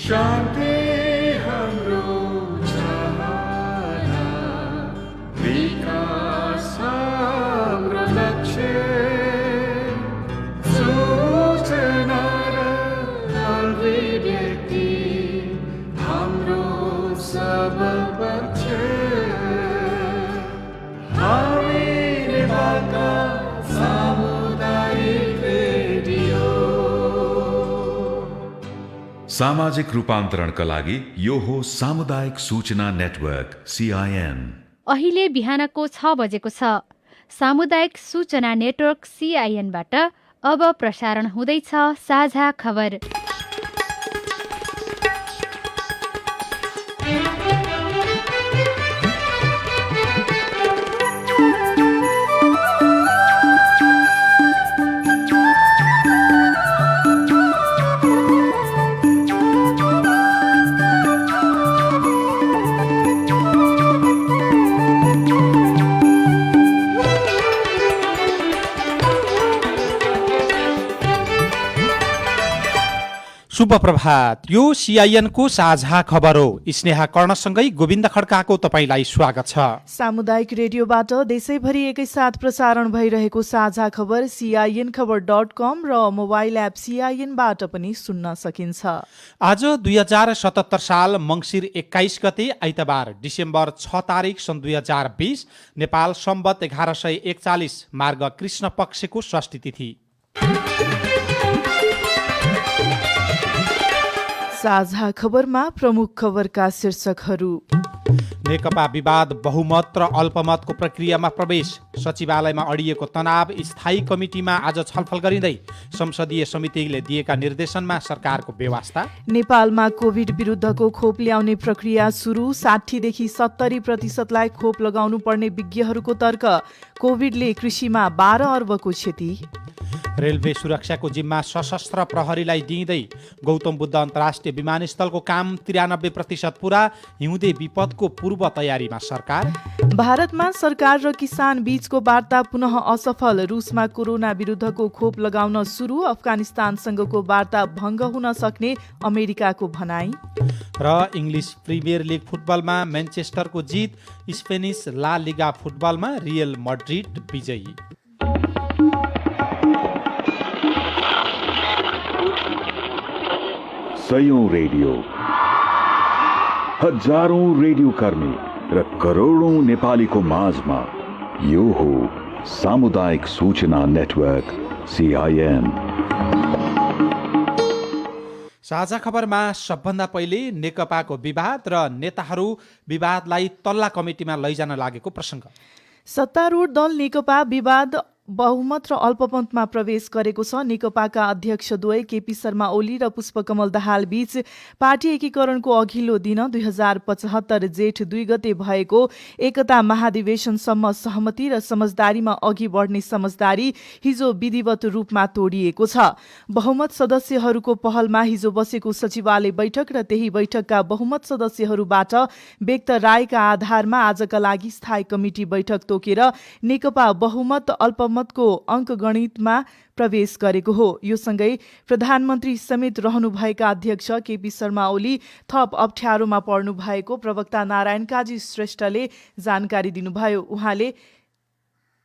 शान्ति हाम्रो चाहना, विकास हाम्रो लक्ष्य, सूचना र अभिव्यक्ति हाम्रो सबल पक्ष। हामी नेपालका सामुदायिक रेडियो। सामाजिक रूपान्तरणका लागि यो हो सामुदायिक सूचना नेटवर्क CIN। अहिले बिहानको 6 बजेको छ। सामुदायिक सूचना नेटवर्क CIN बाट अब प्रसारण हुँदैछ साझा खबर। शुभ प्रभात। यो CIN को साझा खबर हो। स्नेहा कर्णसँगै गोविन्द खड्काको तपाईलाई स्वागत छ। सामुदायिक रेडियोबाट देशैभरि एकैसाथ प्रसारण भइरहेको साझा खबर CINखबर.com र मोबाइल एप CIN बाट पनि सुन्न सकिन्छ। आज 2077 साल मङ्सिर 21 गते आइतबार डिसेम्बर 6 तारिक सन् 2020 नेपाल सम्वत 1141 मार्ग कृष्ण पक्षको षष्ठी तिथि। साझा खबरमा प्रमुख खबरका शीर्षकहरू। नेकपा विवाद बहुमत र अल्पमतको प्रक्रियामा प्रवेश। सचिवालयमा अडिएको तनाव स्थायी कमिटीमा आज छलफल गरिँदै संसदीय समितिले दिएका निर्देशनमा सरकारको व्यवस्था। नेपालमा कोभिड विरुद्धको खोप ल्याउने प्रक्रिया सुरु। 60 देखि 70% खोप लगाउनु पर्ने विज्ञहरूको तर्क। कोभिडले कृषिमा 12 अर्बको क्षति। रेलवे सुरक्षाको जिम्मा सशस्त्र प्रहरीलाई दिँदै गौतम बुद्ध अन्तर्राष्ट्रिय विमानस्थलको काम 93% पुरा। हिउँदे विपदको पूर्व तयारीमा सरकार। भारतमा सरकार र किसान बीचको वार्ता पुनः असफल। रुसमा कोरोना विरुद्धको खोप लगाउन सुरु। अफगानिस्तानसँगको वार्ता भङ्ग हुन सक्ने अमेरिकाको भनाई। र इङ्ग्लिस प्रिमियर लिग फुटबलमा म्यानचेस्टरको जित। स्पेनिस ला लिगा फुटबलमा रियल मड्रिड विजयी। सयौं रेडियो, हजारौं रेडियो कर्मी र करोडौं नेपालीको माझमा यो हो सामुदायिक सूचना नेटवर्क CIN। साझा खबरमा सबभन्दा पहिले नेकपाको विवाद र नेताहरू विवादलाई तल्ला कमिटीमा लैजान लागेको प्रसङ्ग। सत्तारूढ दल नेकपा विवाद बहुमत र अल्पमतमा प्रवेश गरेको छ। नेकपाका अध्यक्ष द्वय केपी शर्मा ओली र पुष्पकमल दाहाल बीच पार्टी एकीकरणको अघिल्लो दिन 2075 जेठ 2 गते भएको एकता महाधिवेशनसम्म सहमति र समझदारीमा अघि बढ्ने समझदारी हिजो विधिवत रूपमा तोडिएको छ। बहुमत सदस्यहरूको पहलमा हिजो बसेको सचिवालय बैठक र त्यही बैठकका बहुमत सदस्यहरूबाट व्यक्त रायका आधारमा आजका लागि स्थायी कमिटी बैठक तोकेर नेकपा बहुमत अल्पमतको अङ्कगणितमा प्रवेश गरेको हो। यो सँगै प्रधानमन्त्री समेत रहनुभएका अध्यक्ष केपी शर्मा ओली थप अप्ठ्यारोमा पर्नु भएको प्रवक्ता नारायण काजी श्रेष्ठले जानकारी दिनुभयो। उहाँले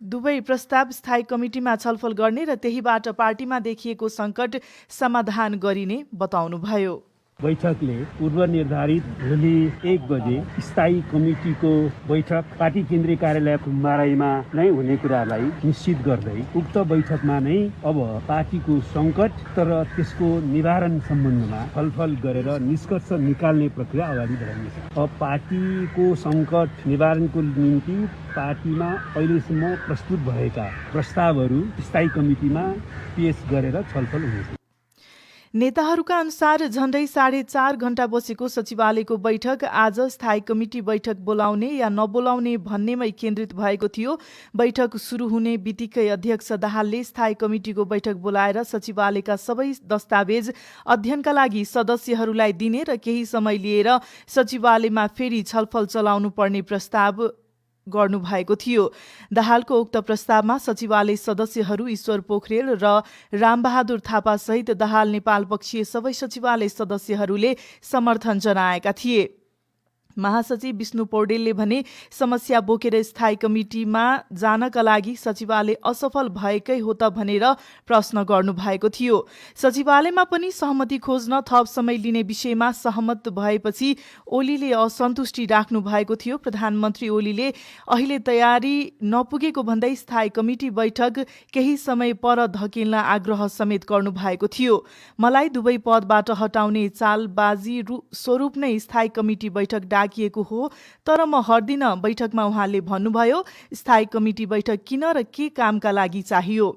दुवै प्रस्ताव स्थायी कमिटीमा छलफल गर्ने र त्यहीबाट पार्टीमा देखिएको सङ्कट समाधान गरिने बताउनुभयो। बैठकले पूर्व निर्धारित भोलि 1 बजे स्थायी कमिटीको बैठक पार्टी केन्द्रीय कार्यालय कुम्बाराईमा नै हुने कुरालाई निश्चित गर्दै उक्त बैठकमा नै अब पार्टीको सङ्कट तर त्यसको निवारण सम्बन्धमा छलफल गरेर निष्कर्ष निकाल्ने प्रक्रिया अगाडि बढाइनेछ। अब पार्टीको सङ्कट निवारणको निम्ति पार्टीमा अहिलेसम्म प्रस्तुत भएका प्रस्तावहरू स्थायी कमिटीमा पेश गरेर छलफल हुनेछ। नेताहरूका अनुसार झण्डै 4.5 घण्टा बसेको सचिवालयको बैठक आज स्थायी कमिटी बैठक बोलाउने या नबोलाउने भन्नेमै केन्द्रित भएको थियो। बैठक सुरु हुने बित्तिकै अध्यक्ष दाहालले स्थायी कमिटीको बैठक बोलाएर सचिवालयका सबै दस्तावेज अध्ययनका लागि सदस्यहरूलाई दिने र केही समय लिएर सचिवालयमा फेरि छलफल चलाउनु पर्ने प्रस्ताव गर्नुभएको थियो। दाहालको उक्त प्रस्तावमा सचिवालय सदस्यहरू ईश्वर पोखरेल र रामबहादुर थापा सहित दाहाल नेपाल पक्षीय सबै सचिवालय सदस्यहरूले समर्थन जनाएका थिए। महासचिव विष्णु पौडेलले भने समस्या बोकेर स्थायी कमिटीमा जानका लागि सचिवालय असफल भएकै हो त भनेर प्रश्न गर्नुभएको थियो। सचिवालयमा पनि सहमति खोज्न थप समय लिने विषयमा सहमत भएपछि ओलीले असन्तुष्टि राख्नु भएको थियो। प्रधानमन्त्री ओलीले अहिले तयारी नपुगेको भन्दै स्थायी कमिटी बैठक केही समय पर धकेल्न आग्रह समेत गर्नुभएको थियो। मलाई दुवै पदबाट हटाउने चालबाजी स्वरूप नै स्थायी कमिटी बैठक डाकिएको हो, तर म हट्दिन। बैठकमा उहाँले भन्नुभयो, स्थायी कमिटी बैठक किन र के कामका लागि चाहियो।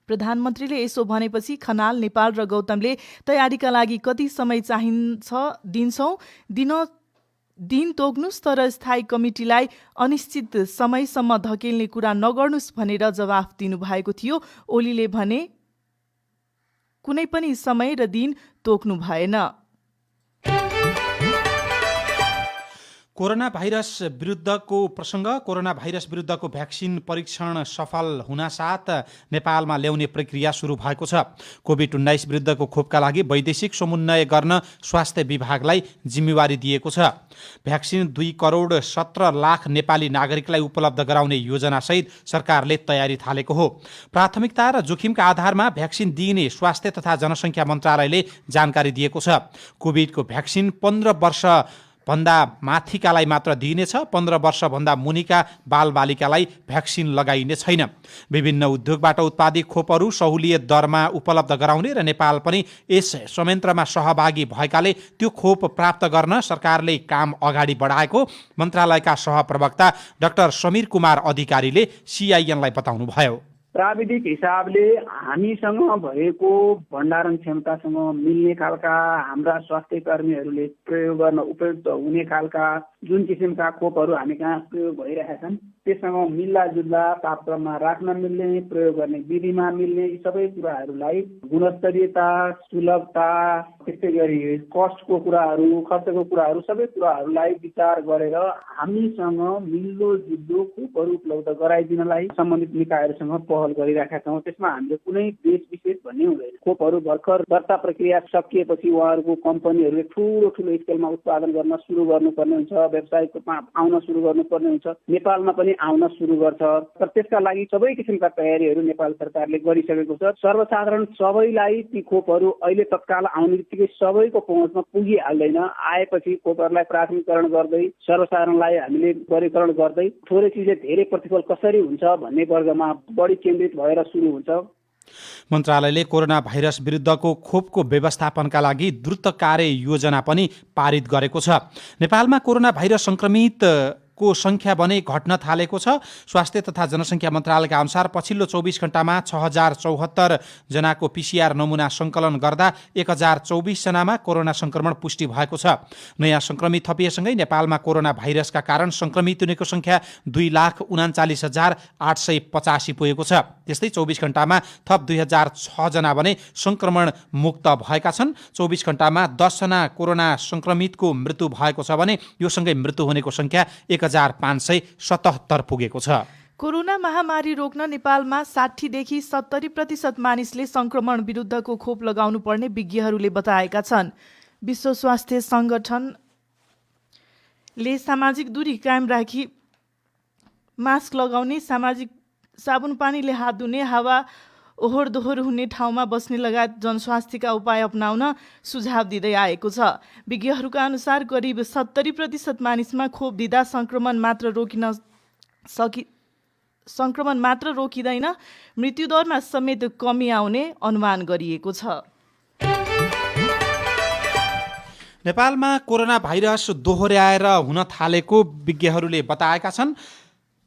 प्रधानमन्त्रीले यसो भनेपछि खनाल, नेपाल र गौतमले तयारीका लागि कति समय चाहिन्छ दिन तोक्नुस्, तर स्थायी कमिटीलाई अनिश्चित समयसम्म धकेल्ने कुरा नगर्नुस् भनेर जवाफ दिनुभएको थियो। ओलीले भने कुनै पनि समय र दिन तोक्नु भएन। कोरोना भाइरस विरुद्धको भ्याक्सिन परीक्षण सफल हुनासाथ नेपालमा ल्याउने प्रक्रिया सुरु भएको छ। कोभिड-19 विरुद्धको खोपका लागि वैदेशिक समन्वय गर्न स्वास्थ्य विभागलाई जिम्मेवारी दिएको छ। भ्याक्सिन 2,17,00,000 नेपाली नागरिकलाई उपलब्ध गराउने योजनासहित सरकारले तयारी थालेको हो। प्राथमिकता र जोखिमका आधारमा भ्याक्सिन दिइने स्वास्थ्य तथा जनसङ्ख्या मन्त्रालयले जानकारी दिएको छ। कोभिडको भ्याक्सिन 15 वर्षभन्दा माथिकालाई मात्र दिइनेछ। 15 वर्षभन्दा मुनिका बालबालिकालाई भ्याक्सिन लगाइने छैन। विभिन्न उद्योगबाट उत्पादित खोपहरू सहुलियत दरमा उपलब्ध गराउने र नेपाल पनि यस संयन्त्रमा सहभागी भएकाले त्यो खोप प्राप्त गर्न सरकारले काम अगाडि बढाएको मन्त्रालयका सहप्रवक्ता डाक्टर समीर कुमार अधिकारीले सिआइएनलाई बताउनुभयो। प्राविधिक हिसाबले हामीसँग भएको भण्डारण क्षमतासँग मिल्ने खालका, हाम्रा स्वास्थ्य कर्मीहरूले प्रयोग गर्न उपयुक्त हुने खालका जुन किसिमका खोपहरू हामी कहाँ प्रयोग भइरहेका छन् त्यससँग मिल्लाजुल्ला, तापक्रममा राख्न मिल्ने, प्रयोग गर्ने विधिमा मिल्ने यी सबै कुराहरूलाई गुणस्तरीयता, सुलभता, त्यस्तै गरी कस्टको कुराहरू, खर्चको कुराहरू सबै कुराहरूलाई विचार गरेर हामीसँग मिल्दो जुल्दो खोपहरू उपलब्ध गराइदिनलाई सम्बन्धित निकायहरूसँग पहल गरिरहेका छौँ। त्यसमा हामीले कुनै देश विशेष भन्ने हुँदैन। खोपहरू भर्खर दर्ता प्रक्रिया सकिएपछि उहाँहरूको कम्पनीहरूले ठुलो स्केलमा उत्पादन गर्न सुरु गर्नुपर्ने हुन्छ, व्यावसायिक रूपमा आउन सुरु गर्नुपर्ने हुन्छ, नेपालमा पनि आउन सुरु गर्छ। तर त्यसका लागि सबै किसिमका तयारीहरू नेपाल सरकारले गरिसकेको छ। सर्वसाधारण सबैलाई ती खोपहरू अहिले तत्काल आउने बित्तिकै सबैको पहुँचमा पुगिहाल्दैन। आएपछि खोपहरूलाई प्राथमिकरण गर्दै सर्वसाधारणलाई हामीले वर्गीकरण गर्दै थोरै चिजले धेरै प्रतिफल कसरी हुन्छ भन्ने वर्गमा बढी केन्द्रित भएर सुरु हुन्छ। मन्त्रालयले कोरोना भाइरस विरुद्धको खोपको व्यवस्थापनका लागि द्रुत कार्य योजना पनि पारित गरेको छ। नेपालमा कोरोना भाइरस संक्रमितको संख्या भने घट्न थालेको छ। स्वास्थ्य तथा जनसङ्ख्या मन्त्रालयका अनुसार पछिल्लो 24 घण्टामा 6074 जनाको PCR नमुना सङ्कलन गर्दा 1024 जनामा कोरोना संक्रमण पुष्टि भएको छ। नयाँ संक्रमित थपिएसँगै नेपालमा कोरोना भाइरसका कारण संक्रमित हुनेको संख्या 2,39,885 पुगेको छ। त्यस्तै 24 घण्टामा थप 2006 जना भने संक्रमण मुक्त भएका छन्। 24 घण्टामा 10 जना कोरोना संक्रमितको मृत्यु भएको छ भने यो सँगै मृत्यु हुनेको संख्या 1577 पुगेको छ। कोरोना महामारी रोक्न नेपालमा 60देखि 70% मानिसले संक्रमण विरुद्धको खोप लगाउनु पर्ने विज्ञहरूले बताएका छन्। विश्व स्वास्थ्य संगठनले सामाजिक दूरी कायम राखी मास्क लगाउने, साबुन पानीले हात धुने, हावा ओहोर दोहोर हुने ठाउँमा बस्ने लगायत जनस्वास्थ्यका उपाय अपनाउन सुझाव दिँदै आएको छ। विज्ञहरूका अनुसार करिब 70% मानिसमा खोप दिँदा संक्रमण मात्र रोकिँदैन, मृत्युदरमा समेत कमी आउने अनुमान गरिएको छ। नेपालमा कोरोना भाइरस दोहोर्याएर हुन थालेको विज्ञहरूले बताएका छन्।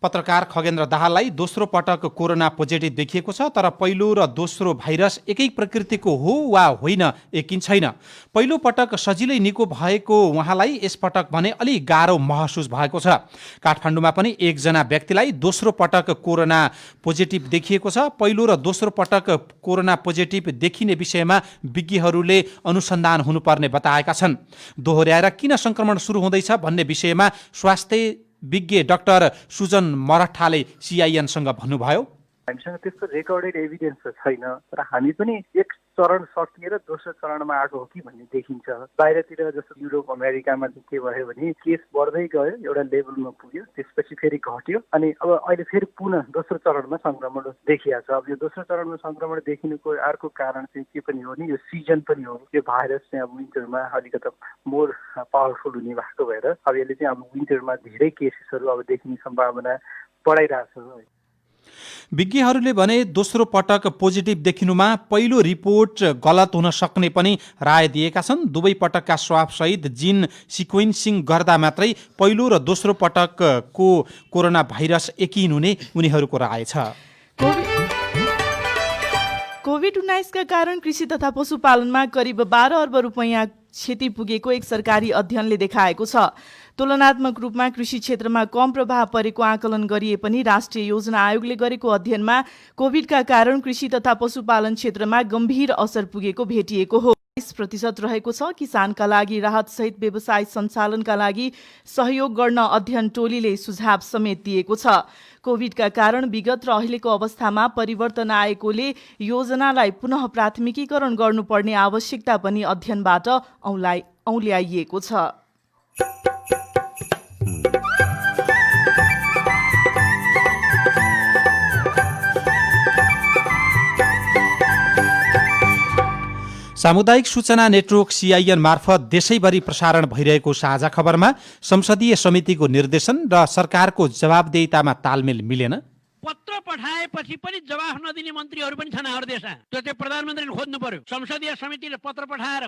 पत्रकार खगेन्द्र दाहाललाई दोस्रो पटक कोरोना पोजिटिभ देखिएको छ, तर पहिलो र दोस्रो भाइरस एकै प्रकृतिको हो वा होइन यकिन छैन। पहिलो पटक सजिलै निको भएको उहाँलाई यसपटक भने अलि गाह्रो महसुस भएको छ। काठमाडौँमा पनि एकजना व्यक्तिलाई दोस्रो पटक कोरोना पोजिटिभ देखिएको छ। पहिलो र दोस्रो पटक कोरोना पोजिटिभ देखिने विषयमा विज्ञहरूले अनुसन्धान हुनुपर्ने बताएका छन्। दोहोर्याएर किन संक्रमण सुरु हुँदैछ भन्ने विषयमा स्वास्थ्य विज्ञ डाक्टर सुजन मराठाले सिआइएनसँग भन्नुभयो। हामीसँग त्यस्तो रेकर्डेड एभिडेन्स त छैन, तर हामी पनि एक चरण सकिएर दोस्रो चरणमा आएको हो कि भन्ने देखिन्छ। बाहिरतिर जस्तो युरोप अमेरिकामा के भयो भने केस बढ्दै गयो, एउटा लेभलमा पुग्यो, त्यसपछि फेरि घट्यो, अनि अब अहिले फेरि पुनः दोस्रो चरणमा संक्रमण देखिया छ। अब यो दोस्रो चरणमा संक्रमण देखिनुको अर्को कारण चाहिँ के पनि हो नि, यो सिजन पनि हो। यो भाइरस चाहिँ अब विन्टरमा अलिकति मोर पावरफुल हुने भएको भएर अब यसले चाहिँ अब विन्टरमा धेरै केसेसहरू अब देखिने सम्भावना बढाइरहेछ। विज्ञहरूले भने दोस्रो पटक पोजिटिभ देखिनुमा पहिलो रिपोर्ट गलत हुन सक्ने पनि राय दिएका छन्। दुवै पटकका स्वाबसहित जिन सिक्वेन्सिङ गर्दा मात्रै पहिलो र दोस्रो पटकको कोरोना भाइरस एकिन हुने उनीहरूको राय छ। कोभिड-19 का कारण कृषि तथा पशुपालनमा करिब 12 अर्ब रुपैयाँ क्षति पुगेको एक सरकारी अध्ययनले देखाएको छ। तुलनात्मक रूपमा कृषि क्षेत्रमा कम प्रभाव परेको आकलन गरिए पनि राष्ट्रिय योजना आयोगले गरेको अध्ययनमा कोभिडका कारण कृषि तथा पशुपालन क्षेत्रमा गम्भीर असर पुगेको भेटिएको हो। 20% रहेको छ। किसानका लागि राहतसहित व्यवसाय सञ्चालनका लागि सहयोग गर्न अध्ययन टोलीले सुझाव समेत दिएको छ। कोभिडका कारण विगत र अहिलेको अवस्थामा परिवर्तन आएकोले योजनालाई पुनः प्राथमिकीकरण गर्नुपर्ने आवश्यकता पनि अध्ययनबाट औल्याइएको छ। सामुदायिक सूचना नेटवर्क सिआइएन मार्फत देशैभरि प्रसारण भइरहेको साझा खबरमा संसदीय समितिको निर्देशन र सरकारको जवाबदेहितामा तालमेल मिलेन। पत्र पठाएपछि पनि जवाफ नदिने मन्त्रीहरू पनि छन् हाम्रो देशमा। त्यो चाहिँ प्रधानमन्त्रीले खोज्नु पर्यो। संसदीय समितिले पत्र पठाएर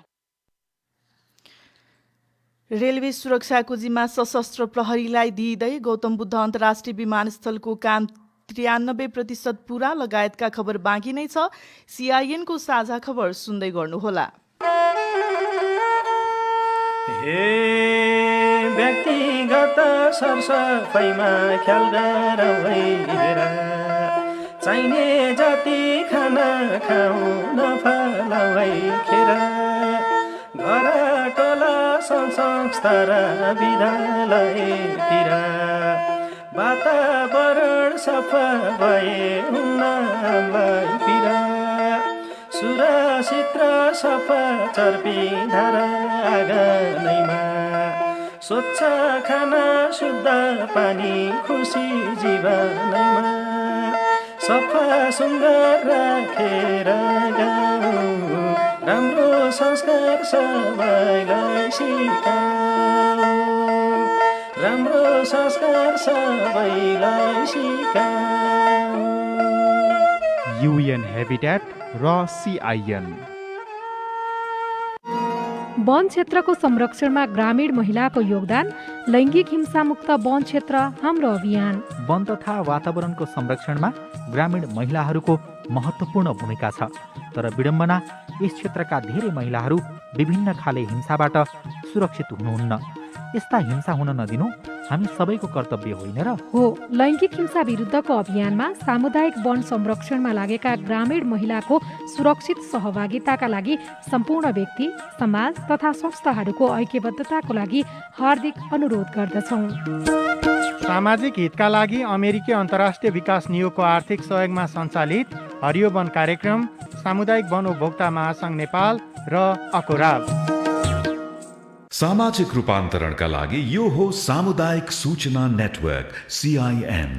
रेलवे सुरक्षाको जिम्मा सशस्त्र प्रहरीलाई दिइँदै गौतम बुद्ध अन्तर्राष्ट्रिय विमानस्थलको काम 93% पूरा लगायतका खबर बाँकी नै छ। सिआइएनको साझा खबर सुन्दै गर्नुहोला। व्यक्तिगत सरसफाइमा ख्याल गरौँ, चाहिने जति खाना खाऊ नफलाउ खेर, घर टोला संस्था र विद्यालयतिर वातावरण सफा भए हुन्नलाई पिर, सुरक्षित र सफा चर्पी धारा आँगनैमा, स्वच्छ खाना शुद्ध पानी खुसी जीवनैमा, सफा सुन्दर राखेर गाउँ, राम्रो संस्कार सबैलाई सिकाऊ, राम्रो संस्कार सबैलाई सिकाऊ। युएन हेबिटेट र सिआइएन। वन क्षेत्रको संरक्षणमा ग्रामीण महिलाको योगदान, लैङ्गिक हिंसामुक्त वन क्षेत्र हाम्रो अभियान। वन तथा वातावरणको संरक्षणमा ग्रामीण महिलाहरूको महत्त्वपूर्ण भूमिका छ, तर विडम्बना यस क्षेत्रका धेरै महिलाहरू विभिन्न खाले हिंसाबाट सुरक्षित हुनुहुन्न। यस्ता हिंसा हुन नदिनु हामी सबैको कर्तव्य होइन र? हो। लैङ्गिक हिंसा विरुद्धको अभियानमा सामुदायिक वन संरक्षणमा लागेका ग्रामीण महिलाको सुरक्षित सहभागिताका लागि सम्पूर्ण व्यक्ति, समाज तथा संस्थाहरूको ऐक्यबद्धताको लागि हार्दिक अनुरोध गर्दछौँ। सामाजिक हितका लागि अमेरिकी अन्तर्राष्ट्रिय विकास नियोगको आर्थिक सहयोगमा सञ्चालित हरियो वन कार्यक्रम, सामुदायिक वन उपभोक्ता महासङ्घ नेपाल र अकोराब। सामाजिक रूपान्तरणका लागि यो हो सामुदायिक सूचना नेटवर्क सिआइएन।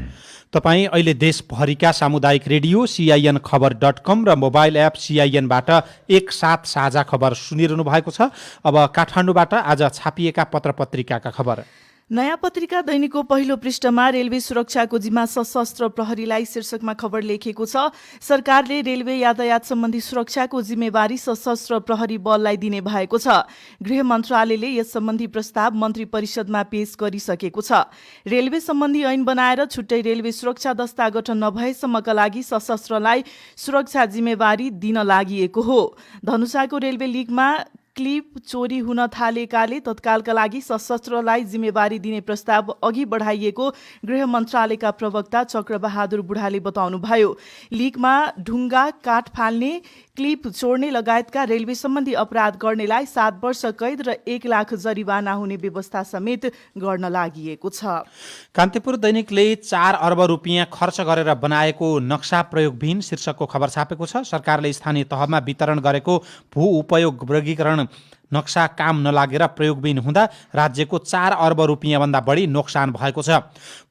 तपाईँ अहिले देशभरिका सामुदायिक रेडियो सिआइएन खबर.com र मोबाइल एप सिआइएनबाट एकसाथ साझा खबर सुनिरहनु भएको छ। अब काठमाडौँबाट आज छापिएका पत्रपत्रिकाका खबर। नयाँ पत्रिका दैनिकको पहिलो पृष्ठमा रेलवे सुरक्षाको जिम्मा सशस्त्र प्रहरीलाई शीर्षकमा खबर लेखेको छ। सरकारले रेलवे यातायात सम्बन्धी सुरक्षाको जिम्मेवारी सशस्त्र प्रहरी बललाई दिने भएको छ। गृह मन्त्रालयले यस सम्बन्धी प्रस्ताव मन्त्री परिषदमा पेश गरिसकेको छ। रेलवे सम्बन्धी ऐन बनाएर छुट्टै रेलवे सुरक्षा दस्ता गठन नभएसम्मका लागि सशस्त्रलाई सुरक्षा जिम्मेवारी दिन लागि हो। धनुषाको रेलवे लिगमा क्लिप चोरी हुन थालेकाले तत्कालका लागि सशस्त्रलाई जिम्मेवारी दिने प्रस्ताव अघि बढाइएको गृह मन्त्रालयका प्रवक्ता चक्रबहादुर बुढाले बताउनुभयो। लिकमा ढुङ्गा, काठ फाल्ने, क्लिप चोर्ने लगायतका रेलवे सम्बन्धी अपराध गर्नेलाई 7 वर्ष कैद र 1 लाख जरिवाना हुने व्यवस्था समेत गर्न लागि छ। कान्तिपुर दैनिकले 4 अर्ब रुपियाँ खर्च गरेर बनाएको नक्सा प्रयोगविहीन शीर्षकको खबर छापेको छ। सरकारले स्थानीय तहमा वितरण गरेको भू उपयोग वर्गीकरण नक्सा काम नलागेर प्रयोगविहीन हुँदा राज्यको 4 अर्ब रुपियाँभन्दा बढी नोक्सान भएको छ।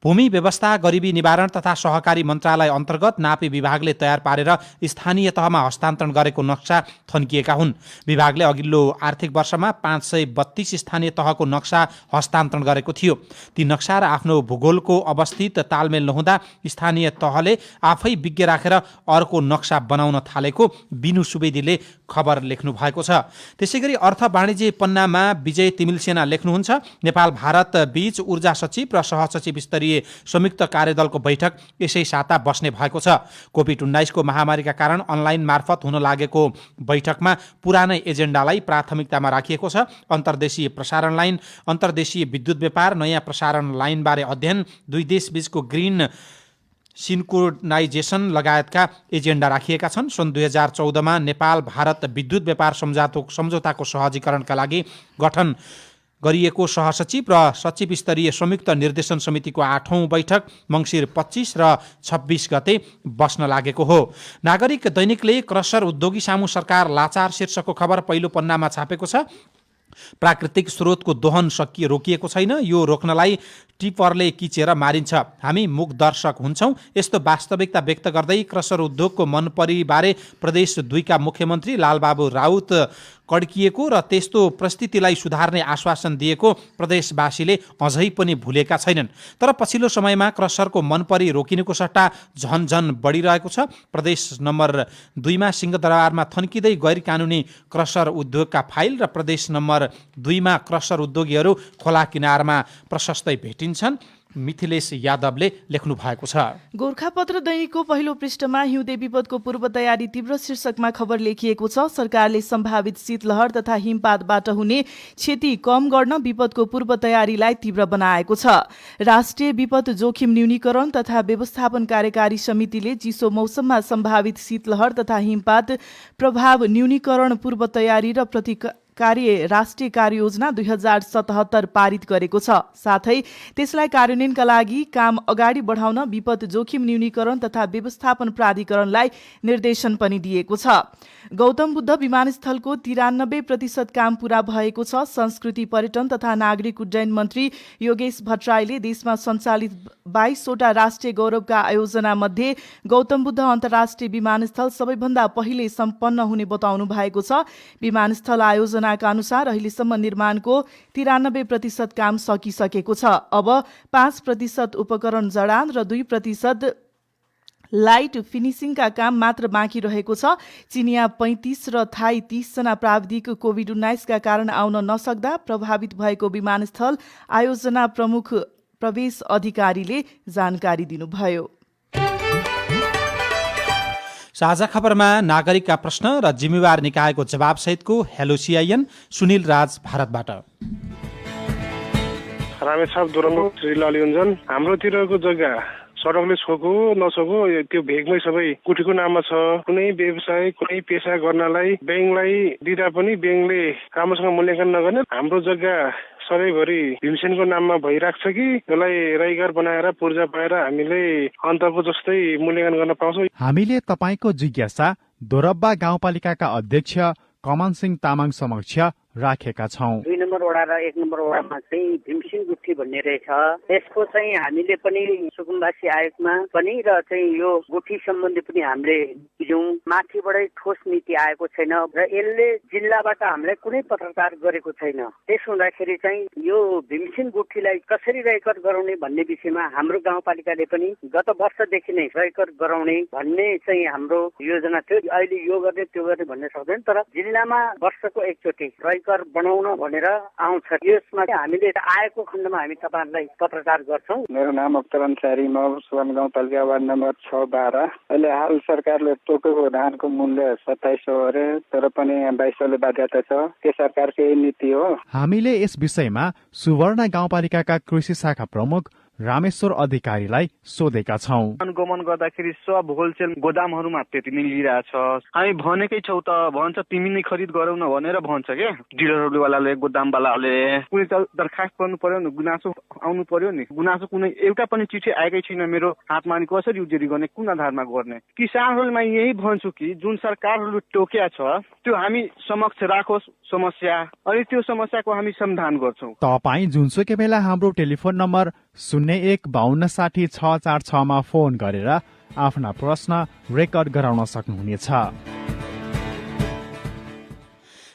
भूमि व्यवस्था, गरिबी निवारण तथा सहकारी मन्त्रालय अन्तर्गत नापी विभागले तयार पारेर स्थानीय तहमा हस्तान्तरण गरेको नक्सा थन्किएका हुन्। विभागले अघिल्लो आर्थिक वर्षमा 532 स्थानीय तहको नक्सा हस्तान्तरण गरेको थियो। ती नक्सा र आफ्नो भूगोलको अवस्थित तालमेल नहुँदा स्थानीय तहले आफै विज्ञ राखेर अर्को नक्सा बनाउन थालेको बिनु सुवेदीले खबर लेख्नु भएको छ। त्यसैगरी अर्थ वाणिज्य पन्नामा विजय तिमिलसेना लेख्नुहुन्छ, नेपाल भारत बीच ऊर्जा सचिव र सहसचिव स्तरीय संयुक्त कार्यदलको बैठक यसै साता बस्ने भएको छ। कोभिड-19 को महामारीका कारण अनलाइन मार्फत हुन लागेको बैठकमा पुरानै एजेन्डालाई प्राथमिकतामा राखिएको छ। अन्तर्देशीय प्रसारण लाइन, अन्तर्देशीय विद्युत व्यापार, नयाँ प्रसारण लाइनबारे अध्ययन, दुई देशबीचको ग्रिन सिन्क्रोनाइजेसन लगायतका एजेन्डा राखिएका छन्। सन् 2014मा नेपाल भारत विद्युत व्यापार सम्झौताको सहजीकरणका लागि गठन गरिएको सहसचिव र सचिव स्तरीय संयुक्त निर्देशन समितिको 8औं बैठक मङ्सिर 25 र 26 गते बस्न लागेको हो। नागरिक दैनिकले क्रसर उद्योगी सामु सरकार लाचार शीर्षकको खबर पहिलो पन्नामा छापेको छ। प्राकृतिक स्रोतको दोहन रोकिएको छैन, यो रोक्नलाई टिपरले किचेर मारिन्छ, हामी मूक दर्शक हुन्छौं। यस्तो वास्तविकता व्यक्त गर्दै क्रसर उद्योगको मनपरीबारे प्रदेश 2 का मुख्यमन्त्री लालबाबु राउत कड्किएको र त्यस्तो परिस्थितिलाई सुधार्ने आश्वासन दिएको प्रदेशवासीले अझै पनि भुलेका छैनन्। तर पछिल्लो समयमा क्रसरको मनपरी रोकिनुको सट्टा झन बढिरहेको छ। प्रदेश नम्बर 2 मा सिंहदरबारमा थन्किँदै गैर कानुनी क्रसर उद्योगका फाइल र प्रदेश नम्बर 2 मा क्रसर उद्योगीहरू खोला किनारमा प्रशस्तै भेटिन्छन्। मिथिलेश यादवले लेख्नु भएको छ। गोरखापत्र दैनिकको पहिलो पृष्ठमा हिउँदे विपदको पूर्व तयारी तीव्र शीर्षकमा खबर लेखिएको छ। सरकारले सम्भावित शीतलहर तथा हिमपातबाट हुने क्षति कम गर्न विपदको पूर्व तयारीलाई तीव्र बनाएको छ। राष्ट्रिय विपद जोखिम न्यूनीकरण तथा व्यवस्थापन कार्यकारी समितिले चिसो मौसममा सम्भावित शीतलहर तथा हिमपात प्रभाव न्यूनीकरण पूर्व तयारी र राष्ट्रिय कार्ययोजना 2077 पारित गरेको छ। साथै त्यसलाई कार्यान्वयनका लागि काम अगाडि बढाउन विपद जोखिम न्यूनीकरण तथा व्यवस्थापन प्राधिकरणलाई निर्देशन पनि दिएको छ। गौतम बुद्ध विमानस्थलको 93% काम पूरा भएको छ। संस्कृति पर्यटन तथा नागरिक उड्डयन मन्त्री योगेश भट्टराईले देशमा सञ्चालित 22 वटा राष्ट्रिय गौरवका आयोजना मध्ये गौतम बुद्ध अन्तर्राष्ट्रिय विमानस्थल सबैभन्दा पहिले सम्पन्न हुने बताउनु भएको छ। विमानस्थल आयोजनाका अनुसार अहिलेसम्म निर्माणको 93% काम सकिसकेको छ। अब 5% उपकरण जडान र 2% लाइट फिनिसिङका काम मात्र बाँकी रहेको छ। चिनिया 35 र थाई 30 जना प्राविधिक कोभिड-19 का कारण आउन नसक्दा प्रभावित भएको विमानस्थल आयोजना प्रमुख प्रवेश अधिकारीले जानकारी दिनुभयो। साझा खबरमा नागरिकका प्रश्न र जिम्मेवार निकायको जवाबसहितको हेलो सिआइएन सुनिल राज भारतबाट। रामेछाप दोरङ्गो श्री ललिउन्जन हाम्रोतिरको जग्गा सडकले छोको नछोको त्यो भेगमै सबै कुटीको नाममा छ। कुनै व्यवसाय कुनै पेसा गर्नलाई ब्याङ्कलाई दिँदा पनि ब्याङ्कले राम्रोसँग मूल्याङ्कन नगर्ने हाम्रो जग्गा सधैँभरि भीमसेनको नाममा भइरहेको छ कि यसलाई राईघर बनाएर पूर्जा पाएर हामीले अन्तको जस्तै मूल्याङ्कन गर्न पाउँछौँ। हामीले तपाईँको जिज्ञासा दोरब्बा गाउँपालिकाका अध्यक्ष कमन सिंह तामाङ समक्ष राखेका छौं। 2 नम्बर वडा र 1 नम्बर वडामा चाहिँ भीमसिंह गुठी भन्ने रहेछ। यसको चाहिँ हामीले पनि सुकुम्बासी आयोगमा पनि र चाहिँ यो गुठी सम्बन्धी पनि हामीले दियौं। माथिबाटै ठोस नीति आएको छैन र यसले जिल्लाबाट हामीलाई कुनै पत्रकार गरेको छैन। त्यस हुँदाखेरि चाहिँ यो भीमसिंह गुठीलाई कसरी रेकर्ड गराउने भन्ने विषयमा हाम्रो गाउँपालिकाले पनि गत वर्षदेखि नै रेकर्ड गराउने भन्ने चाहिँ हाम्रो योजना थियो। अहिले यो गर्ने त्यो गर्ने भन्ने सक्दैन, तर जिल्लामा वर्षको एकचोटि बनाउन भनेर आउँछ। यसमा हामीले आएको खण्डमा हामी तपाईहरुलाई पत्रकार गर्छौं। मेरो नाम अख्तर अन्सारी, म सुवान गाउँपालिका वार्ड नम्बर 6-12। अहिले हाल सरकारले पोको धानको मूल्य 2700 अरे, तर पनि 2200ले बाध्यता छ। के सरकारकै नीति हो? हामीले यस विषयमा सुवर्ण गाउँपालिकाका कृषि शाखा प्रमुख रामेश्वर अधिकारीलाई सोधेका छौं। अनुगमन गर्दाखेरि सब होलसेल गोदामहरूमा त्यति नै लिइरहेछ। हामी भनेकै छौँ त भन्छ तिमी नै खरिद गरौ न भनेर भन्छ के डिलरवालाले गोदामवालाले। कुनै दरखास्त गर्नु पर्यो नि, गुनासो आउनु पर्यो नि। गुनासो कुनै एउटा पनि चिठी आएकै छैन मेरो हातमा, अनि कसरी उजुरी गर्ने, कुन आधारमा गर्ने? किसानहरूमा यही भन्छु कि जुन सरकारहरूले टोक्या छ त्यो हामी समक्ष राखोस् समस्या, अनि त्यो समस्याको हामी समाधान गर्छौँ। तपाईँ जुनसुकै बेला हाम्रो टेलिफोन नम्बर 01526066 मा फोन गरेर आफ्ना प्रश्न रेकर्ड गराउन सक्नुहुनेछ।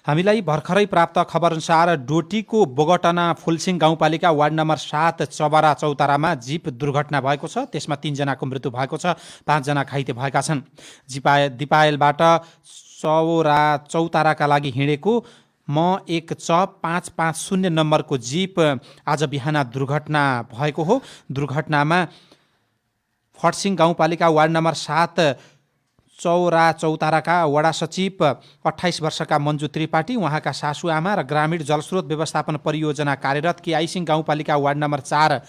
हामीलाई भर्खरै प्राप्त खबर अनुसार डोटीको बोगटना फुलसिङ गाउँपालिका वार्ड नम्बर 7 चबरा चौतारामा जीप दुर्घटना भएको छ। त्यसमा 3 जनाको मृत्यु भएको छ, 5 जना घाइते भएका छन्। दिपायलबाट चौताराका लागि हिँडेको M1C550 नम्बरको जीप आज बिहान दुर्घटना भएको हो। दुर्घटनामा फर्सिङ गाउँपालिका वार्ड नम्बर 7 चौताराका वडा सचिव 28 वर्षका मन्जु त्रिपाठी, उहाँका सासुआमा र ग्रामीण जलस्रोत व्यवस्थापन परियोजना कार्यरत केआइसिङ गाउँपालिका वार्ड नम्बर 4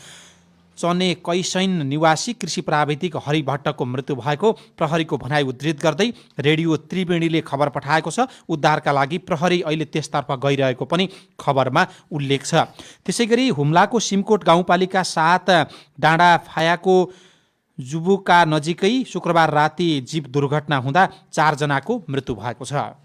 चने कैसैन निवासी कृषि प्राविधिक हरि भट्टको मृत्यु भएको प्रहरीको भनाइ उद्धृत गर्दै रेडियो त्रिवेणीले खबर पठाएको छ। उद्धारका लागि प्रहरी अहिले त्यसतर्फ गइरहेको पनि खबरमा उल्लेख छ। त्यसैगरी हुम्लाको सिमकोट गाउँपालिका 7 डाँडा फायाको जुबुका नजिकै शुक्रबार राति जीप दुर्घटना हुँदा 4 जनाको मृत्यु भएको छ।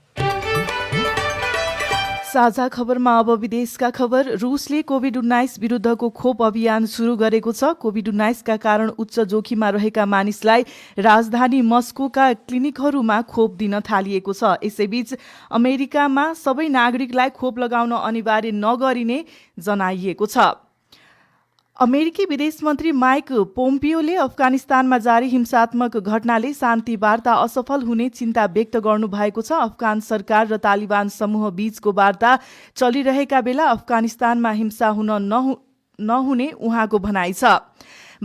साझा खबरमा अब विदेशका खबर। रुसले कोभिड-19 विरुद्धको खोप अभियान सुरु गरेको छ। कोभिड-19 का कारण उच्च जोखिममा रहेका मानिसलाई राजधानी मस्कोका क्लिनिकहरूमा खोप दिन थालिएको छ। यसैबीच अमेरिकामा सबै नागरिकलाई खोप लगाउन अनिवार्य नगरिने जनाइएको छ। अमेरिकी विदेश मन्त्री माइक पोम्पियोले अफगानिस्तानमा जारी हिंसात्मक घटनाले शान्ति वार्ता असफल हुने चिन्ता व्यक्त गर्नुभएको छ। अफगान सरकार र तालिबान समूह बीचको वार्ता चलिरहेका बेला अफगानिस्तानमा हिंसा हुन नहुने उहाँको भनाइ छ।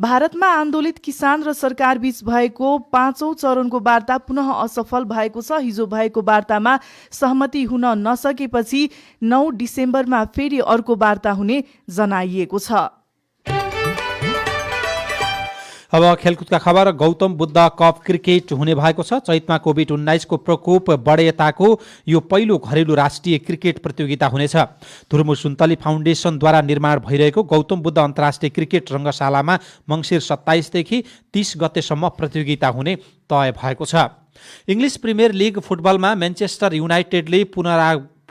भारतमा आन्दोलित किसान र सरकार बीच भएको 5औं चरणको वार्ता पुनः असफल भएको छ। हिजो भएको वार्तामा सहमति हुन नसकेपछि 9 डिसेम्बरमा फेरि अर्को वार्ता हुने जनाइएको छ। अब खेलकुदका खबर। गौतम बुद्ध कप क्रिकेट हुने भएको छ। चैतमा कोभिड-19 को प्रकोप बढेताको यो पहिलो घरेलु राष्ट्रिय क्रिकेट प्रतियोगिता हुनेछ। धुर्मु सुन्तली फाउन्डेसनद्वारा निर्माण भइरहेको गौतम बुद्ध अन्तर्राष्ट्रिय क्रिकेट रङ्गशालामा मङ्सिर 27 देखि 30 गतेसम्म प्रतियोगिता हुने तय भएको छ। इङ्ग्लिस प्रिमियर लिग फुटबलमा म्यान्चेस्टर युनाइटेडले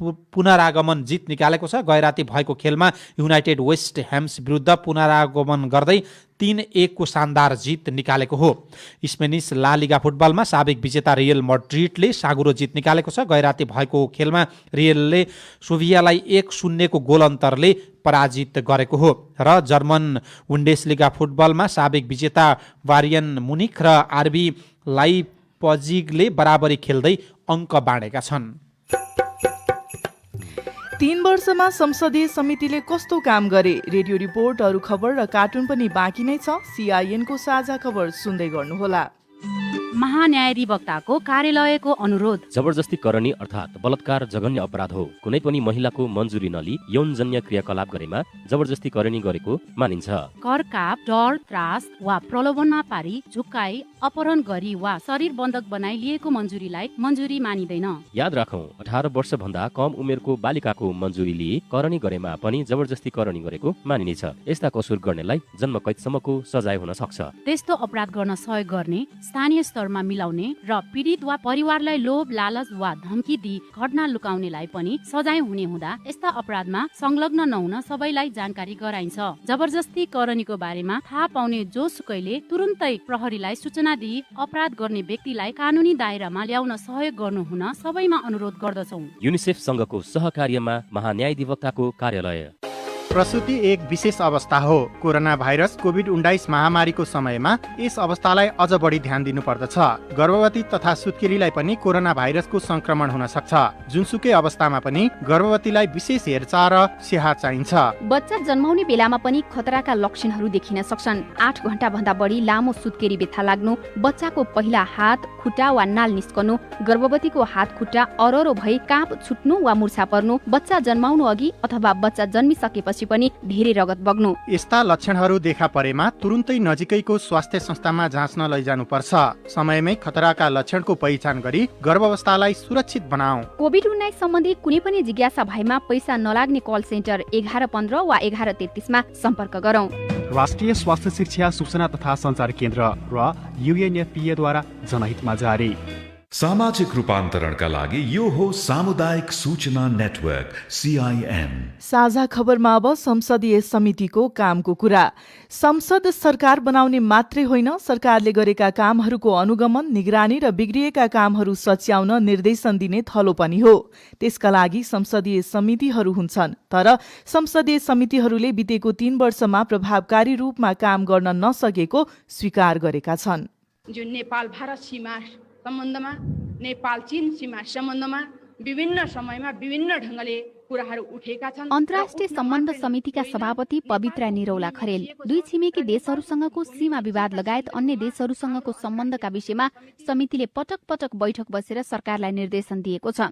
पुनरागमन जित निकालेको छ। गैराती भएको खेलमा युनाइटेड वेस्ट ह्याम्स विरुद्ध पुनरागमन गर्दै 3-1 को शानदार जित निकालेको हो। स्पेनिस ला लिगा फुटबलमा साबिक विजेता रियल मड्रिडले साँघुरो जित निकालेको छ। गैराती भएको खेलमा रियलले सोभियालाई 1-0 को गोल अन्तरले पराजित गरेको हो। र जर्मन बुन्डेसलिगा फुटबलमा साबिक विजेता बायर्न मुनिख र आरबी लाइप्जिगले बराबरी खेल्दै अङ्क बाँडेका छन्। 3 वर्षमा संसदीय समितिले कस्तो काम गरे? रेडियो रिपोर्ट, अरू खबर र कार्टुन पनि बाँकी नै छ। CIN को साझा खबर सुन्दै गर्नुहोला। महान्यायाधिवक्ताको कार्यालयको अनुरोध। जबरजस्ती करणी अर्थात् बलात्कार जघन्य अपराध हो। कुनै पनि महिलाको मन्जुरी नलिई यौनजन्य क्रियाकलाप गरेमा जबरजस्ती करणी गरेको मानिन्छ। करकाप, डर, त्रास वा प्रलोभनमा पारी, झुक्काई, अपहरण गरी वा शरीर बन्धक बनाई लिएको मन्जुरीलाई मन्जुरी मानिँदैन। याद राखौं, 18 वर्ष भन्दा कम उमेरको बालिकाको मन्जुरी लिई करणी गरेमा पनि जबरजस्ती करणी गरेको मानिनेछ। यस्ता कसुर गर्नेलाई जन्मकैदसम्मको सजाय हुन सक्छ। त्यस्तो अपराध गर्न सहयोग गर्ने, स्थानीय स्तरमा मिलाउने र पीडित वा परिवारलाई लोभ, लालच वा धम्की दिई घटना लुकाउनेलाई पनि सजाय हुने हुँदा यस्ता अपराधमा संलग्न नहुन सबैलाई जानकारी गराइन्छ। जबरजस्ती करणीको बारेमा थाहा पाउने जोसुकैले तुरुन्तै प्रहरीलाई सूचना दिई अपराध गर्ने व्यक्तिलाई कानुनी दायरामा ल्याउन सहयोग गर्नु हुन सबैमा अनुरोध गर्दछौं। युनिसेफ संघको सहकार्यमा महान्यायाधिवक्ताको कार्यालय। प्रसूति एक विशेष अवस्था हो। कोरोना भाइरस कोभिड-19 महामारीको समयमा यस अवस्थालाई अझ बढी ध्यान दिनुपर्दछ। गर्भवती तथा सुत्केरीलाई पनि कोरोना भाइरसको संक्रमण हुन सक्छ। जुनसुकै अवस्थामा पनि गर्भवतीलाई विशेष हेरचाह र स्याहार चाहिन्छ। बच्चा जन्माउने बेलामा पनि खतराका लक्षणहरू देखिन सक्छन्। 8 घण्टा भन्दा बढी लामो सुत्केरी व्यथा लाग्नु, बच्चाको पहिला हात, खुट्टा वा नाल निस्कनु, गर्भवतीको हात खुट्टा अररो भई काँप छुट्नु वा मुर्छा पर्नु, बच्चा जन्माउनु अघि अथवा बच्चा जन्मिसकेपछि पनि धेरै रगत बग्नु। यस्ता लक्षणहरू देखा परेमा तुरुन्तै नजिकैको स्वास्थ्य संस्थामा जाँच्न लैजानुपर्छ। समयमै खतराका लक्षणको पहिचान गरी गर्भावस्थालाई सुरक्षित बनाऊ। कोभिड-19 सम्बन्धी कुनै पनि जिज्ञासा भएमा पैसा नलाग्ने कल सेन्टर 1115 वा 1133 मा सम्पर्क गरौँ। राष्ट्रिय स्वास्थ्य शिक्षा सूचना तथा सञ्चार केन्द्र र UNFPA द्वारा जनहितमा जारी। सामाजिक रूपान्तरणका लागि यो हो सामुदायिक सूचना नेटवर्क CIN। साझा खबरमा अब संसदीय समितिको कामको कुरा। संसद सरकार बनाउने मात्रै होइन, सरकारले गरेका कामहरूको अनुगमन, निगरानी र बिग्रिएका कामहरू सच्याउन निर्देशन दिने थलो पनि हो। त्यसका लागि संसदीय समितिहरू हुन्छन्। तर संसदीय समितिहरूले बितेको 3 वर्षमा प्रभावकारी रूपमा काम गर्न नसकेको स्वीकार गरेका छन्। जो नेपाल भारत सीमा सम्बन्धमा, नेपाल चीन सीमा सम्बन्धमा विभिन्न समयमा विभिन्न ढंगले कुराहरू उठेका छन्। अन्तर्राष्ट्रिय सम्बन्ध समितिका सभापति पवित्रा निरौला खरेल दुई छिमेकी देशहरूसँगको सीमा विवाद लगायत अन्य देशहरूसँगको सम्बन्धका विषयमा समितिले पटक पटक बैठक बसेर सरकारलाई निर्देशन दिएको छ।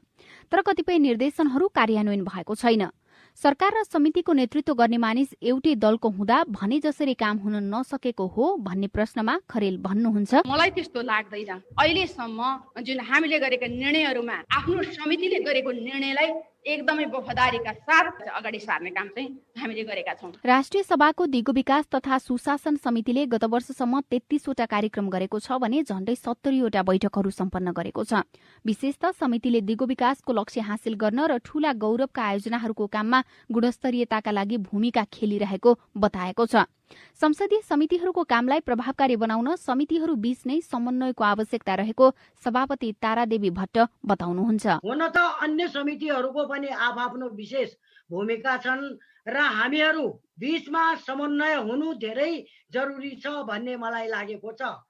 तर कतिपय निर्देशनहरू कार्यान्वयन भएको छैन। सरकार र समितिको नेतृत्व गर्ने मानिस एउटै दलको हुँदा भने जसरी काम हुन नसकेको हो भन्ने प्रश्नमा खरेल भन्नुहुन्छ। मलाई त्यस्तो लाग्दैन। अहिलेसम्म जुन हामीले गरेका निर्णयहरूमा आफ्नो समितिले गरेको निर्णयलाई एकदमै वफादारीका साथ अगाडि सार्ने काम चाहिँ हामीले गरेका छौं। राष्ट्रिय सभाको दिगो विकास तथा सुशासन समितिले गत वर्षसम्म 33 वटा कार्यक्रम गरेको छ भने झण्डै 70 वटा बैठकहरू सम्पन्न गरेको छ। विशेषतः समितिले दिगो विकासको लक्ष्य हासिल गर्न र ठूला गौरवका आयोजनाहरूको काममा गुणस्तरीयताका लागि भूमिका खेलिरहेको बताएको छ। संसदीय समितिहरूको कामलाई प्रभावकारी बनाउन समितिहरू बीच नै समन्वयको आवश्यकता रहेको सभापति तारादेवी भट्ट बताउनुहुन्छ। हुन त अन्य समितिहरूको पनि आफ्नो विशेष भूमिका छन् र हामीहरू बीचमा समन्वय हुनु धेरै जरुरी छ भन्ने मलाई लागेको छ।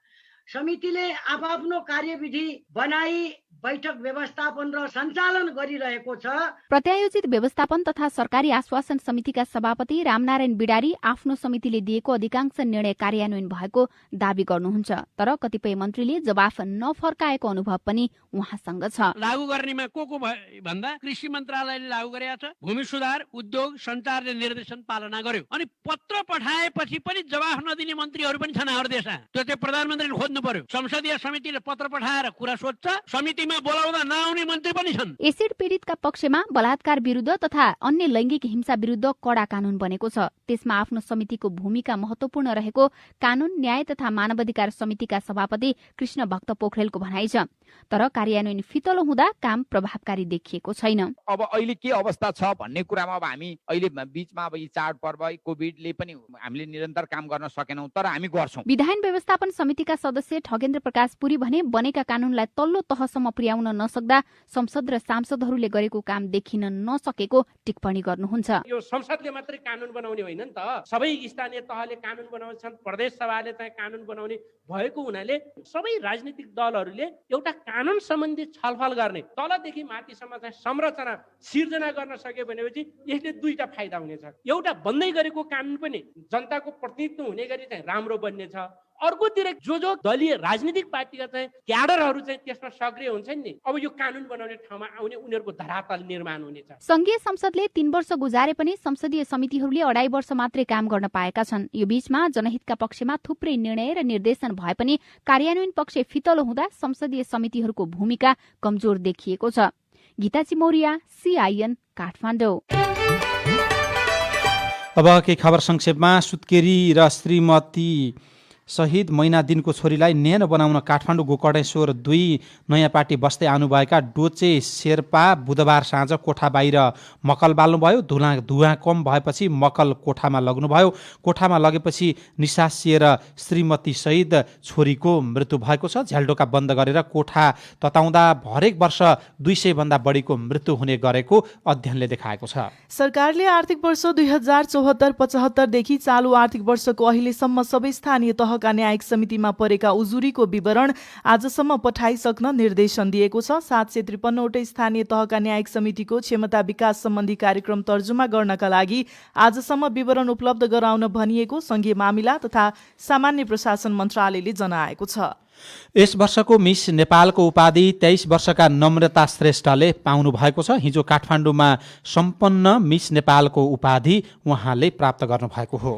समितिले आफ्नो कार्यविधि बनाई बैठक व्यवस्थापन र सञ्चालन गरिरहेको छ। प्रत्यायोजित व्यवस्थापन तथा सरकारी आश्वासन समितिका सभापति रामनारायण बिडारी आफ्नो समितिले दिएको अधिकांश निर्णय कार्यान्वयन भएको दावी गर्नुहुन्छ। तर कतिपय मन्त्रीले जवाफ नफर्काएको अनुभव पनि उहाँसँग छ। लागू गर्नेमा को भन्दा कृषि मन्त्रालयले लागू गरेका छ, भूमि सुधार, उद्योग, सञ्चारले निर्देशन पालना गर्यो। अनि पत्र पठाएपछि पनि जवाफ नदिने मन्त्रीहरू पनि छन् हाम्रो देशमा। त्यो चाहिँ प्रधानमन्त्रीले खोज्नु पर्यो। संसदीय समितिले पत्र पठाएर कुरा सोध्छ, समितिमा बोलाउँदा नआउने मन्त्री पनि छन्। एसिड पीडितका पक्षमा बलात्कार विरुद्ध तथा अन्य लैंगिक हिंसा विरुद्ध कडा कानून बनेको छ। त्यसमा आफ्नो समितिको भूमिका महत्वपूर्ण रहेको कानून, न्याय तथा मानवाधिकार समितिका सभापति कृष्ण भक्त पोखरेलको भनाइ छ। तर कार्यान्वयन फितलो हुँदा काम प्रभावकारी देखिएको छैन। अब अहिले के अवस्था छ भन्ने कुरामा अब हामी अहिले बीचमा अब यी चाडपर्व कोभिडले पनि हामीले निरन्तर काम गर्न सकेनौं, तर हामी गर्छौं। विधान व्यवस्थापन समितिका सदस्य ठगेन्द्र प्रकाश पुरी भने बनेका कानूनलाई तल्लो तहसम्म पुर्याउन नसक्दा संसद र सांसदहरूले गरेको काम देखिन नसकेको टिप्पणी गर्नुहुन्छ। यो संसदले मात्रै कानून बनाउने होइन नि त, सबै स्थानीय तहले कानून बनाउँछन्, प्रदेश सभाले चाहिँ कानून बनाउने भएको हुनाले सबै राजनीतिक दलहरूले एउटा कानून सम्बन्धी छलफल गर्ने, तलदेखि माथिसम्म चाहिँ संरचना सिर्जना गर्न सक्यो भनेपछि यसले दुईटा फाइदा हुनेछ। एउटा बन्दै गरेको कानून पनि जनताको प्रतिनिधित्व हुने गरी चाहिँ राम्रो बन्नेछ। अर्कोतिर जो दलीय राजनीतिक पार्टीका चाहिँ क्याडरहरू चाहिँ त्यसमा सक्रिय हुन्छन् नि, अब यो कानून बनाउने ठाउँमा आउने उनीहरूको धरातल निर्माण हुनेछ। संघीय संसदले 3 वर्ष गुजारे पनि संसदीय समितिहरूले 2.5 वर्ष मात्रै काम गर्न पाएका छन्। यो बीचमा जनहितका पक्षमा थुप्रै निर्णय र निर्देशन भए पनि कार्यान्वयन पक्ष फितलो हुँदा संसदीय समितिहरूको भूमिका कमजोर देखिएको छ। गीता चिमौरिया, CIN, काठमाडौँ। अब के खबर संक्षेपमा। सुत्केरी र श्रीमती शहीद मैना दिनको छोरीलाई न्यानो बनाउन काठमाडौँ गोकर्णेश्वर 2 नयाँ पार्टी बस्दै आउनुभएका डोचे शेर्पा बुधबार साँझ कोठा बाहिर मकल बाल्नुभयो। धुवा कम भएपछि मकल कोठामा लग्नुभयो। कोठामा लगेपछि निसासिएर श्रीमती सहित छोरीको मृत्यु भएको छ। झ्यालडोका बन्द गरेर कोठा तताउँदा हरेक वर्ष 200 भन्दा बढीको मृत्यु हुने गरेको अध्ययनले देखाएको छ। सरकारले आर्थिक वर्ष 2074-75 देखि चालु आर्थिक वर्षको अहिलेसम्म सबै स्थानीय तहका न्यायिक समितिमा परेका उजुरीको विवरण आजसम्म पठाइसक्न निर्देशन दिएको छ। 753 वटै स्थानीय तहका न्यायिक समितिको क्षमता विकास सम्बन्धी कार्यक्रम तर्जुमा गर्नका लागि आजसम्म विवरण उपलब्ध गराउन भनिएको संघीय मामिला तथा सामान्य प्रशासन मन्त्रालयले जनाएको छ। यस वर्षको मिस नेपालको उपाधि 23 वर्षका नम्रता श्रेष्ठले पाउनु भएको छ। हिजो काठमाडौँमा सम्पन्न मिस नेपालको उपाधि उहाँले प्राप्त गर्नुभएको हो।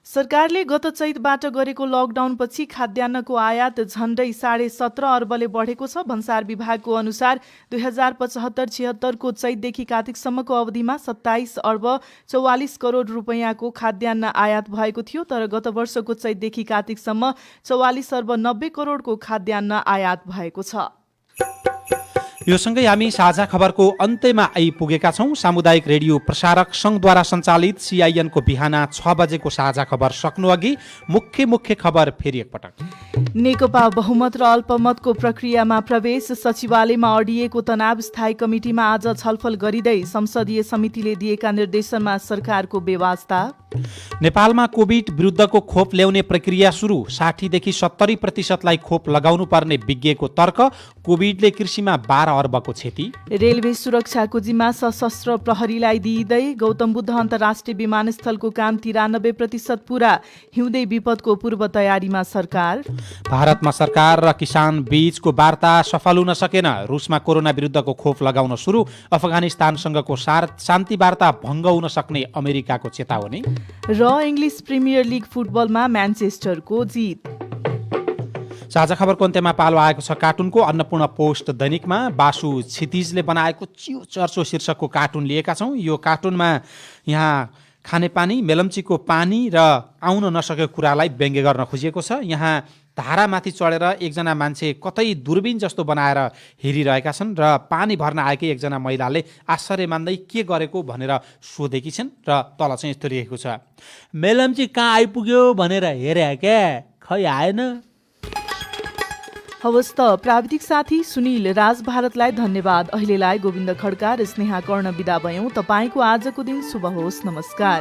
सरकारले गत चैतबाट गरेको लकडाउनपछि खाद्यान्नको आयात झण्डै 17.5 अर्बले बढेको छ। भन्सार विभागको अनुसार 2075-76 को चैतदेखि कार्तिकसम्मको अवधिमा 27 अर्ब 44 करोड रुपैयाँको खाद्यान्न आयात भएको थियो। तर गत वर्षको चैतदेखि कार्तिकसम्म 44 अर्ब 90 करोडको खाद्यान्न आयात भएको छ। यो सँगै हामी साझा खबरको अन्त्यमा आइपुगेका छौं। सामुदायिक रेडियो प्रसारक संघद्वारा सञ्चालित CIN को बिहान 6 बजेको साझा खबर सक्नु अघि मुख्य खबर फेरि एकपटक। नेकपा बहुमत र अल्पमतको प्रक्रियामा प्रवेश। सचिवालयमा अडिएको तनाव स्थायी कमिटीमा आज छलफल गरिँदै संसदीय समितिले दिएका निर्देशनमा सरकारको बेवास्ता। नेपालमा कोभिड विरुद्धको खोप ल्याउने प्रक्रिया सुरु। 60 देखि 70% लाई खोप लगाउनु पर्ने विज्ञको तर्क। कोभिडले कृषिमा 12 अर्बको क्षति। रेलवे सुरक्षाको जिम्मा सशस्त्र प्रहरीलाई दिइँदै। गौतम बुद्ध अन्तर्राष्ट्रिय विमानस्थलको काम 93% पूरा। हिउँदै विपदको पूर्व तयारीमा सरकार। भारतमा सरकार र किसान बीचको वार्ता सफल हुन सकेन। रुसमा कोरोना विरुद्धको खोप लगाउन सुरु। अफगानिस्तानसँगको शान्ति वार्ता भङ्ग हुन सक्ने अमेरिकाको चेतावनी। र इङ्ग्लिस प्रिमियर लिग फुटबलमा म्यान्चेस्टरको जित। साझा खबरको अन्त्यमा पालो आएको छ कार्टुनको। अन्नपूर्ण पोस्ट दैनिकमा बासु क्षितिजले बनाएको चियो चर्चो शीर्षकको कार्टुन लिएका छौँ। यो कार्टुनमा यहाँ खानेपानी मेलम्चीको पानी र आउन नसकेको कुरालाई व्यङ्ग्य गर्न खोजिएको छ। यहाँ धारामाथि चढेर एकजना मान्छे कतै दूरबीन जस्तो बनाएर हेरिरहेका छन् र पानी भर्न आएकै एकजना महिलाले आश्चर्य मान्दै के गरेको भनेर सोधेकी छिन् र तल चाहिँ यस्तो लेखेको छ, मेलम्ची कहाँ आइपुग्यो भनेर हेरे क्या, खै आएन। हवस् त प्राविधिक साथी सुनिल राज भारतलाई धन्यवाद। अहिलेलाई गोविन्द खड्का र स्नेहा कर्ण बिदा भयौँ। तपाईँको आजको दिन शुभ होस्। नमस्कार।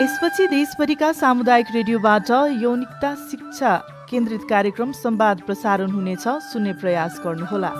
यसपछि देशभरिका सामुदायिक रेडियोबाट यौनिकता शिक्षा केन्द्रित कार्यक्रम संवाद प्रसारण हुनेछ। सुन्ने प्रयास गर्नुहोला।